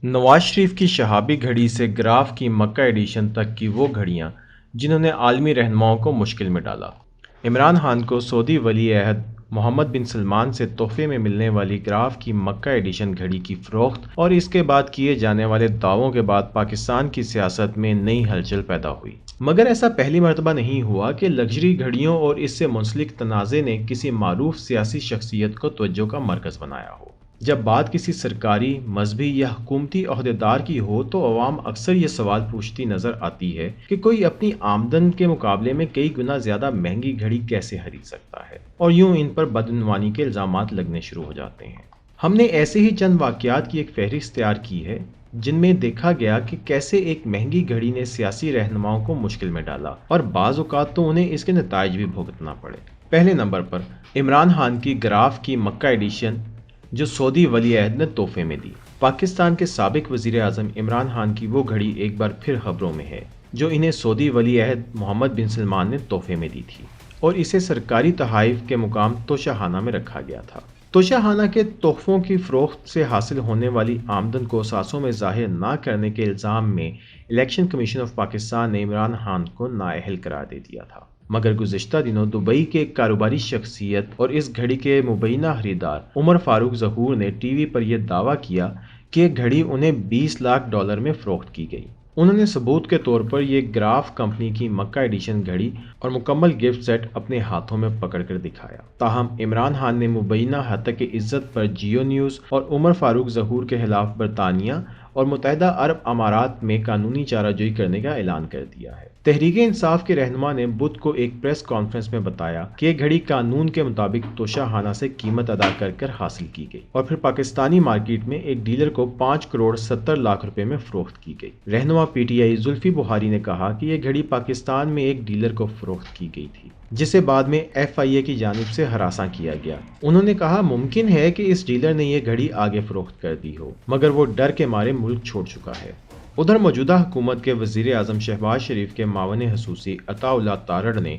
نواز شریف کی شہابی گھڑی سے گراف کی مکہ ایڈیشن تک کی وہ گھڑیاں جنہوں نے عالمی رہنماؤں کو مشکل میں ڈالا۔ عمران خان کو سعودی ولی عہد محمد بن سلمان سے تحفے میں ملنے والی گراف کی مکہ ایڈیشن گھڑی کی فروخت اور اس کے بعد کیے جانے والے دعووں کے بعد پاکستان کی سیاست میں نئی ہلچل پیدا ہوئی۔ مگر ایسا پہلی مرتبہ نہیں ہوا کہ لگژری گھڑیوں اور اس سے منسلک تنازع نے کسی معروف سیاسی شخصیت کو توجہ کا مرکز بنایا ہو۔ جب بات کسی سرکاری، مذہبی یا حکومتی عہدیدار کی ہو تو عوام اکثر یہ سوال پوچھتی نظر آتی ہے کہ کوئی اپنی آمدن کے مقابلے میں کئی گنا زیادہ مہنگی گھڑی کیسے خرید سکتا ہے، اور یوں ان پر بدعنوانی کے الزامات لگنے شروع ہو جاتے ہیں۔ ہم نے ایسے ہی چند واقعات کی ایک فہرست تیار کی ہے جن میں دیکھا گیا کہ کیسے ایک مہنگی گھڑی نے سیاسی رہنماؤں کو مشکل میں ڈالا اور بعض اوقات تو انہیں اس کے نتائج بھی بھگتنا پڑے۔ پہلے نمبر پر عمران خان کی گراف کی مکہ ایڈیشن جو سعودی ولی عہد نے تحفے میں دی۔ پاکستان کے سابق وزیر اعظم عمران خان کی وہ گھڑی ایک بار پھر خبروں میں ہے جو انہیں سعودی ولی عہد محمد بن سلمان نے تحفے میں دی تھی اور اسے سرکاری تحائف کے مقام توشہ خانہ میں رکھا گیا تھا۔ توشہ خانہ کے تحفوں کی فروخت سے حاصل ہونے والی آمدن کو اثاثوں میں ظاہر نہ کرنے کے الزام میں الیکشن کمیشن آف پاکستان نے عمران خان کو نااہل قرار دے دیا تھا۔ مگر گزشتہ دنوں دبئی کے ایک کاروباری شخصیت اور اس گھڑی کے مبینہ خریدار عمر فاروق ظہور نے ٹی وی پر یہ دعویٰ کیا کہ یہ گھڑی انہیں $20 لاکھ میں فروخت کی گئی۔ انہوں نے ثبوت کے طور پر یہ گراف کمپنی کی مکہ ایڈیشن گھڑی اور مکمل گفٹ سیٹ اپنے ہاتھوں میں پکڑ کر دکھایا۔ تاہم عمران خان نے مبینہ ہتک عزت پر جیو نیوز اور عمر فاروق ظہور کے خلاف برطانیہ اور متحدہ عرب امارات میں قانونی چارہ جوئی کرنے کا اعلان کر دیا ہے۔ تحریک انصاف کے رہنما نے بدھ کو ایک پریس کانفرنس میں بتایا کہ یہ گھڑی قانون کے مطابق توشہ خانہ سے قیمت ادا کر حاصل کی گئی اور پھر پاکستانی مارکیٹ میں ایک ڈیلر کو $5.70 کروڑ میں فروخت کی گئی۔ رہنما P T I Zulfi Bukhari نے کہا کہ یہ گھڑی پاکستان میں ایک ڈیلر کو فروخت کی گئی تھی جسے بعد میں ایف آئی اے کی جانب سے ہراساں کیا گیا۔ انہوں نے کہا ممکن ہے کہ اس ڈیلر نے یہ گھڑی آگے فروخت کر دی ہو مگر وہ ڈر کے مارے ملک چھوڑ چکا ہے۔ ادھر موجودہ حکومت کے وزیر اعظم شہباز شریف کے معاون خصوصی عطا اللہ تارڑ نے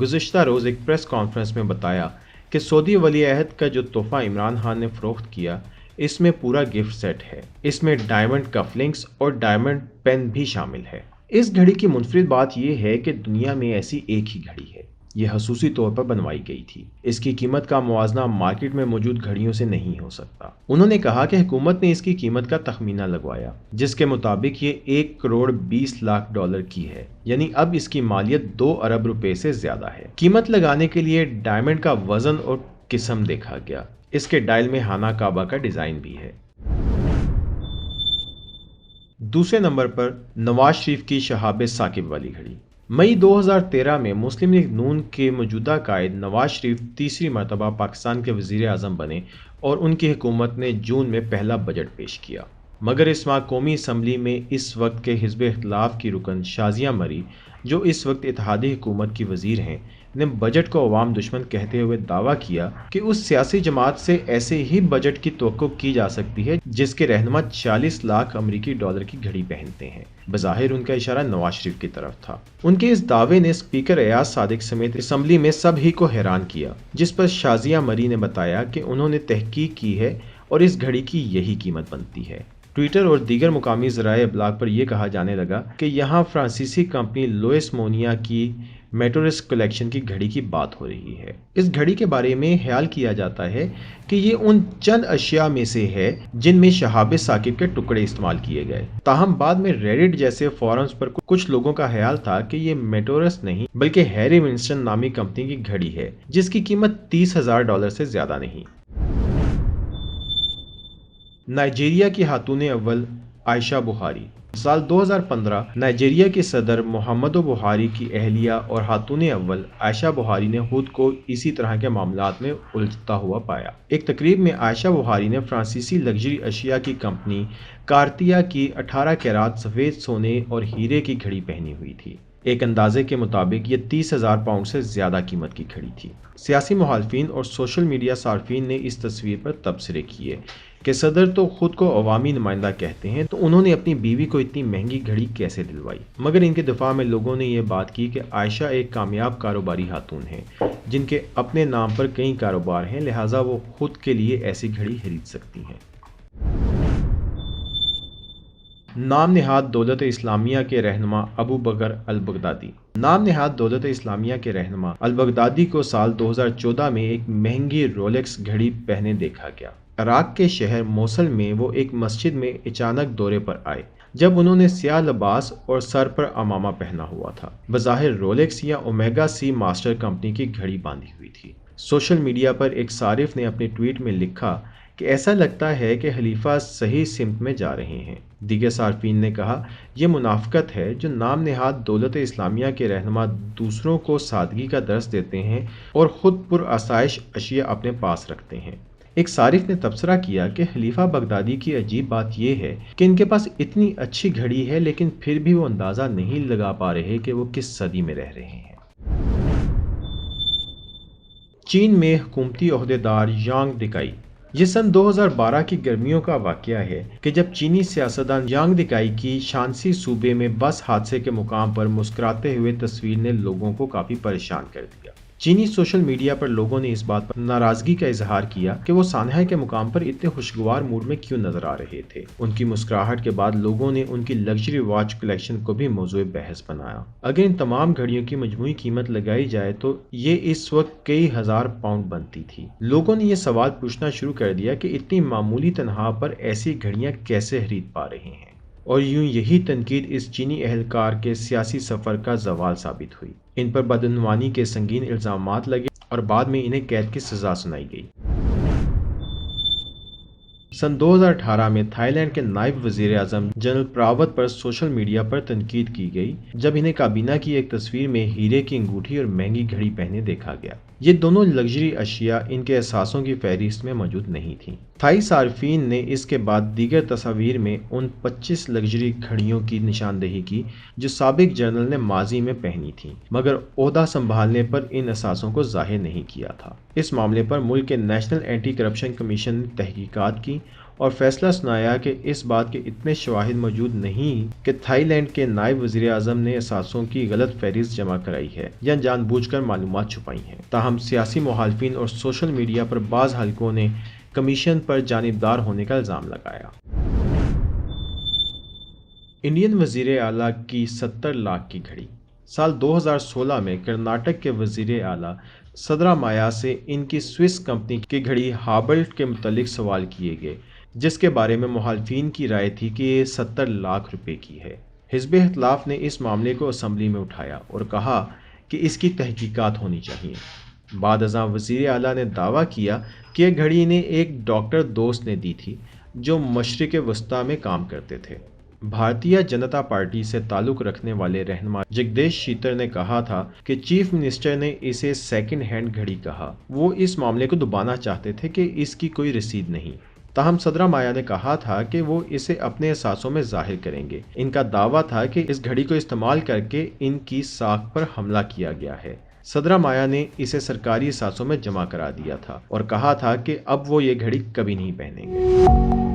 گزشتہ روز ایک پریس کانفرنس میں بتایا کہ سعودی ولی عہد کا جو تحفہ عمران خان نے فروخت کیا اس میں پورا گفٹ سیٹ ہے۔ اس میں ڈائمنڈ کف لنکس اور ڈائمنڈ پین بھی شامل ہے۔ اس گھڑی کی منفرد بات یہ ہے کہ دنیا میں ایسی ایک ہی گھڑی ہے۔ یہ خصوصی طور پر بنوائی گئی تھی۔ اس کی قیمت کا موازنہ مارکیٹ میں موجود گھڑیوں سے نہیں ہو سکتا۔ انہوں نے کہا کہ حکومت نے اس کی قیمت کا تخمینہ لگوایا جس کے مطابق یہ $1.20 کروڑ کی ہے، یعنی اب اس کی مالیت $2 ارب سے زیادہ ہے۔ قیمت لگانے کے لیے ڈائمنڈ کا وزن اور قسم دیکھا گیا۔ اس کے ڈائل میں خانہ کعبہ کا ڈیزائن بھی ہے۔ دوسرے نمبر پر نواز شریف کی شہاب ثاقب والی گھڑی۔ مئی 2013 میں مسلم لیگ نون کے موجودہ قائد نواز شریف تیسری مرتبہ پاکستان کے وزیر اعظم بنے اور ان کی حکومت نے جون میں پہلا بجٹ پیش کیا۔ مگر اس ماہ قومی اسمبلی میں اس وقت کے حزب اختلاف کی رکن شازیہ مری جو اس وقت اتحادی حکومت کی وزیر ہیں نے بجٹ کو عوام دشمن کہتے ہوئے دعویٰ کیا کہ اس سیاسی جماعت سے ایسے ہی بجٹ کی توقع کی جا سکتی ہے جس کے رہنما $40 لاکھ کی گھڑی پہنتے ہیں۔ بظاہر ان کا اشارہ نواز شریف کی طرف تھا۔ ان کے اس دعوے نے اسپیکر ایاز صادق سمیت اسمبلی میں سب ہی کو حیران کیا، جس پر شازیہ مری نے بتایا کہ انہوں نے تحقیق کی ہے اور اس گھڑی کی یہی قیمت بنتی ہے۔ ٹویٹر اور دیگر مقامی ذرائع ابلاغ پر یہ کہا جانے لگا کہ یہاں فرانسیسی کمپنی لوئس مونیا کی میٹورس کلیکشن کی گھڑی کی بات ہو رہی ہے۔ اس گھڑی کے بارے میں خیال کیا جاتا ہے کہ یہ ان چند اشیاء میں سے ہے جن میں شہاب ثاقب کے ٹکڑے استعمال کیے گئے۔ تاہم بعد میں ریڈٹ جیسے فورمز پر کچھ لوگوں کا خیال تھا کہ یہ میٹورس نہیں بلکہ ہیری ونسٹن نامی کمپنی کی گھڑی ہے جس کی قیمت $30,000 سے زیادہ نہیں۔ نائجیریا کی خاتون اول عائشہ بخاری۔ سال 2015 نائجیریا کے صدر محمدو بخاری کی اہلیہ اور خاتون اول عائشہ بخاری نے خود کو اسی طرح کے معاملات میں الجھتا ہوا پایا۔ ایک تقریب میں عائشہ بخاری نے فرانسیسی لگژری اشیاء کی کمپنی کارتیا کی 18 کیرات سفید سونے اور ہیرے کی گھڑی پہنی ہوئی تھی۔ ایک اندازے کے مطابق یہ $30,000 سے زیادہ قیمت کی گھڑی تھی۔ سیاسی مخالفین اور سوشل میڈیا صارفین نے اس تصویر پر تبصرے کیے کہ صدر تو خود کو عوامی نمائندہ کہتے ہیں تو انہوں نے اپنی بیوی کو اتنی مہنگی گھڑی کیسے دلوائی۔ مگر ان کے دفاع میں لوگوں نے یہ بات کی کہ عائشہ ایک کامیاب کاروباری خاتون ہیں جن کے اپنے نام پر کئی کاروبار ہیں، لہٰذا وہ خود کے لیے ایسی گھڑی خرید سکتی ہیں۔ نام نہاد دولت اسلامیہ کے رہنما ابو بکر البغدادی۔ نام نہاد دولت اسلامیہ کے رہنما البغدادی کو سال 2014 میں ایک مہنگی رولیکس گھڑی پہنے دیکھا گیا۔ عراق کے شہر موصل میں وہ ایک مسجد میں اچانک دورے پر آئے جب انہوں نے سیاہ لباس اور سر پر عمامہ پہنا ہوا تھا۔ بظاہر رولیکس یا اومیگا سی ماسٹر کمپنی کی گھڑی باندھی ہوئی تھی۔ سوشل میڈیا پر ایک صارف نے اپنے ٹویٹ میں لکھا کہ ایسا لگتا ہے کہ خلیفہ صحیح سمت میں جا رہے ہیں۔ دیگر صارفین نے کہا یہ منافقت ہے جو نام نہاد دولت اسلامیہ کے رہنما دوسروں کو سادگی کا درس دیتے ہیں اور خود پر آسائش اشیاء اپنے پاس رکھتے ہیں۔ ایک صارف نے تبصرہ کیا کہ خلیفہ بغدادی کی عجیب بات یہ ہے کہ ان کے پاس اتنی اچھی گھڑی ہے لیکن پھر بھی وہ اندازہ نہیں لگا پا رہے کہ وہ کس صدی میں رہ رہے ہیں۔ چین میں حکومتی عہدیدار یانگ دکائی۔ یہ سن 2012 کی گرمیوں کا واقعہ ہے کہ جب چینی سیاستدان یانگ دکائی کی شانسی صوبے میں بس حادثے کے مقام پر مسکراتے ہوئے تصویر نے لوگوں کو کافی پریشان کر دیا۔ چینی سوشل میڈیا پر لوگوں نے اس بات پر ناراضگی کا اظہار کیا کہ وہ سانحہ کے مقام پر اتنے خوشگوار موڈ میں کیوں نظر آ رہے تھے۔ ان کی مسکراہٹ کے بعد لوگوں نے ان کی لگژری واچ کلیکشن کو بھی موضوع بحث بنایا۔ اگر ان تمام گھڑیوں کی مجموعی قیمت لگائی جائے تو یہ اس وقت کئی ہزار پاؤنڈ بنتی تھی۔ لوگوں نے یہ سوال پوچھنا شروع کر دیا کہ اتنی معمولی تنخواہ پر ایسی گھڑیاں کیسے خرید پا رہے ہیں، اور یوں یہی تنقید اس چینی اہلکار کے سیاسی سفر کا زوال ثابت ہوئی۔ ان پر بدعنوانی کے سنگین الزامات لگے اور بعد میں انہیں قید کی سزا سنائی گئی۔ سن 2018 میں تھائی لینڈ کے نائب وزیر اعظم جنرل پراوت پر سوشل میڈیا پر تنقید کی گئی جب انہیں کابینہ کی ایک تصویر میں ہیرے کی انگوٹھی اور مہنگی گھڑی پہنے دیکھا گیا۔ یہ دونوں لگژری اشیاء ان کے اثاثوں کی فہرست میں موجود نہیں تھیں۔ تھائی صارفین نے اس کے بعد دیگر تصاویر میں ان 25 لگژری گھڑیوں کی نشاندہی کی جو سابق جنرل نے ماضی میں پہنی تھیں، مگر عہدہ سنبھالنے پر ان اثاثوں کو ظاہر نہیں کیا تھا۔ اس معاملے پر ملک کے نیشنل اینٹی کرپشن کمیشن نے تحقیقات کی اور فیصلہ سنایا کہ اس بات کے اتنے شواہد موجود نہیں کہ تھائی لینڈ کے نائب وزیر اعظم نے اثاثوں کی غلط فہرست جمع کرائی ہے یا جان بوجھ کر معلومات چھپائی ہیں۔ تاہم سیاسی مخالفین اور سوشل میڈیا پر بعض حلقوں نے کمیشن پر جانبدار ہونے کا الزام لگایا۔ انڈین وزیر اعلیٰ کی 70 لاکھ کی گھڑی۔ سال 2016 میں کرناٹک کے وزیر اعلیٰ سدرامایا سے ان کی سوئس کمپنی کی گھڑی ہابلٹ کے متعلق سوال کیے گئے جس کے بارے میں مخالفین کی رائے تھی کہ یہ 70 لاکھ روپے کی ہے۔ حزب اختلاف نے اس معاملے کو اسمبلی میں اٹھایا اور کہا کہ اس کی تحقیقات ہونی چاہیے۔ بعد ازاں وزیر اعلیٰ نے دعویٰ کیا کہ یہ گھڑی انہیں ایک ڈاکٹر دوست نے دی تھی جو مشرق وسطیٰ میں کام کرتے تھے۔ بھارتیہ جنتا پارٹی سے تعلق رکھنے والے رہنما جگدیش شیتر نے کہا تھا کہ چیف منسٹر نے اسے سیکنڈ ہینڈ گھڑی کہا۔ وہ اس معاملے کو دبانا چاہتے تھے کہ اس کی کوئی رسید نہیں۔ تاہم سدرامایا نے کہا تھا کہ وہ اسے اپنے اثاثوں میں ظاہر کریں گے۔ ان کا دعویٰ تھا کہ اس گھڑی کو استعمال کر کے ان کی ساکھ پر حملہ کیا گیا ہے۔ سدرامایا نے اسے سرکاری اثاثوں میں جمع کرا دیا تھا اور کہا تھا کہ اب وہ یہ گھڑی کبھی نہیں پہنیں گے۔